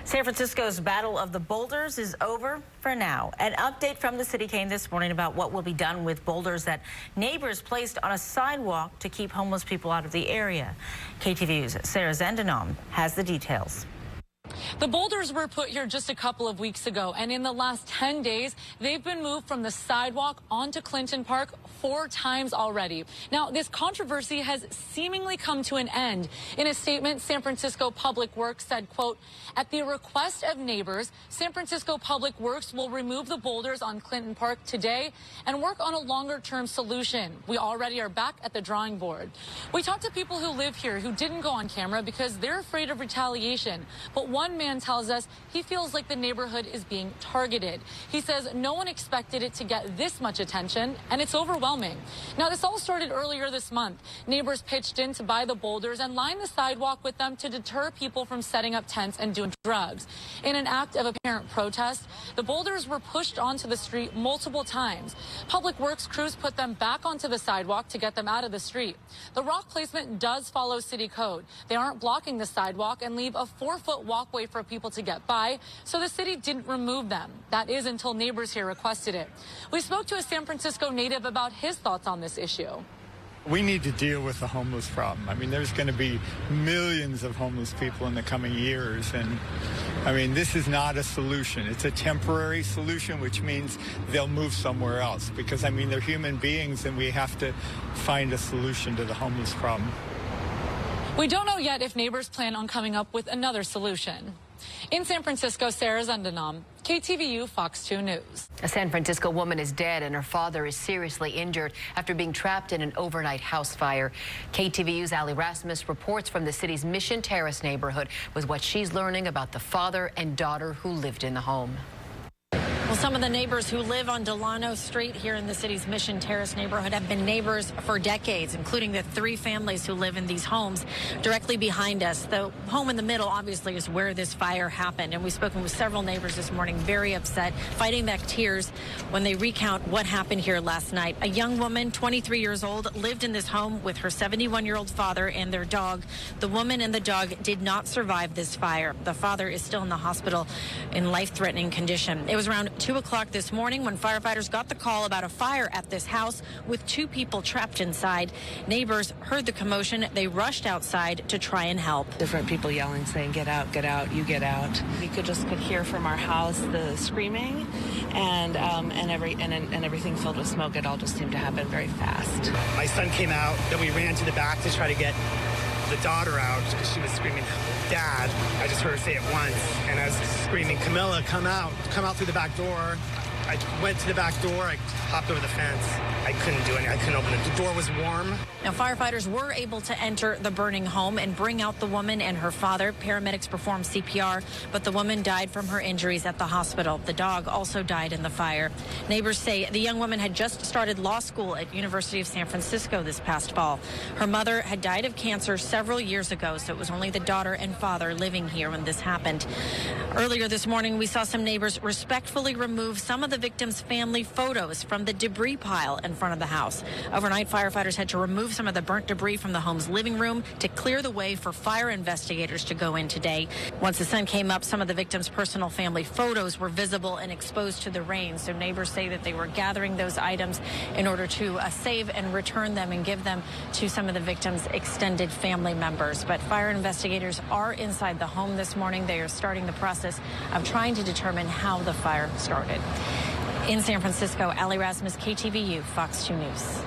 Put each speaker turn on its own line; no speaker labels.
San Francisco's Battle of the Boulders is over for now. An update from the city came this morning about what will be done with boulders that neighbors placed on a sidewalk to keep homeless people out of the area. KTVU's Sarah Zendenom has the details.
The boulders were put here just a couple of weeks ago, and in the last 10 days, they've been moved from the sidewalk onto Clinton Park 4 times already. Now, this controversy has seemingly come to an end. In a statement, San Francisco Public Works said, quote, "At the request of neighbors, San Francisco Public Works will remove the boulders on Clinton Park today and work on a longer-term solution. We already are back at the drawing board." We talked to people who live here who didn't go on camera because they're afraid of retaliation. But one man tells us he feels like the neighborhood is being targeted. He says no one expected it to get this much attention, and it's overwhelming. Now, this all started earlier this month. Neighbors pitched in to buy the boulders and line the sidewalk with them to deter people from setting up tents and doing drugs. In an act of apparent protest, the boulders were pushed onto the street multiple times. Public Works crews put them back onto the sidewalk to get them out of the street. The rock placement does follow city code. They aren't blocking the sidewalk and leave a 4-foot walkway for people to get by, so the city didn't remove them. That is until neighbors here requested it. We spoke to a San Francisco native about his thoughts on this issue.
We need to deal with the homeless problem. I mean, there's going to be millions of homeless people in the coming years, and I mean, this is not a solution. It's a temporary solution, which means they'll move somewhere else because, I mean, they're human beings and we have to find a solution to the homeless problem.
We don't know yet if neighbors plan on coming up with another solution. In San Francisco, Sarah Zendenom, KTVU Fox 2 News.
A San Francisco woman is dead and her father is seriously injured after being trapped in an overnight house fire. KTVU's Ali Rasmus reports from the city's Mission Terrace neighborhood with what she's learning about the father and daughter who lived in the home.
Well, some of the neighbors who live on Delano Street here in the city's Mission Terrace neighborhood have been neighbors for decades, including the 3 families who live in these homes directly behind us. The home in the middle, obviously, is where this fire happened. And we've spoken with several neighbors this morning, very upset, fighting back tears when they recount what happened here last night. A young woman, 23 years old, lived in this home with her 71-year-old father and their dog. The woman and the dog did not survive this fire. The father is still in the hospital in life-threatening condition. It was around 2 o'clock this morning when firefighters got the call about a fire at this house with 2 people trapped inside. Neighbors heard the commotion. They rushed outside to try and help.
Different people yelling, saying, get out, you get out. We could hear from our house the screaming and everything filled with smoke. It all just seemed to happen very fast.
My son came out, then we ran to the back to try to get the daughter out because she was screaming, "Dad." I just heard her say it once, and I was screaming, "Camilla, come out through the back door." I went to the back door, I hopped over the fence. I couldn't do anything, I couldn't open it. The door was warm.
Now, firefighters were able to enter the burning home and bring out the woman and her father. Paramedics performed CPR, but the woman died from her injuries at the hospital. The dog also died in the fire. Neighbors say the young woman had just started law school at University of San Francisco this past fall. Her mother had died of cancer several years ago, so it was only the daughter and father living here when this happened. Earlier this morning, we saw some neighbors respectfully remove some of the victims' family photos from the debris pile in front of the house. Overnight, firefighters had to remove some of the burnt debris from the home's living room to clear the way for fire investigators to go in today. Once the sun came up, some of the victims' personal family photos were visible and exposed to the rain. So neighbors say that they were gathering those items in order to save and return them and give them to some of the victims' extended family members. But fire investigators are inside the home this morning. They are starting the process of trying to determine how the fire started. In San Francisco, Ali Rasmus, KTVU, Fox 2 News.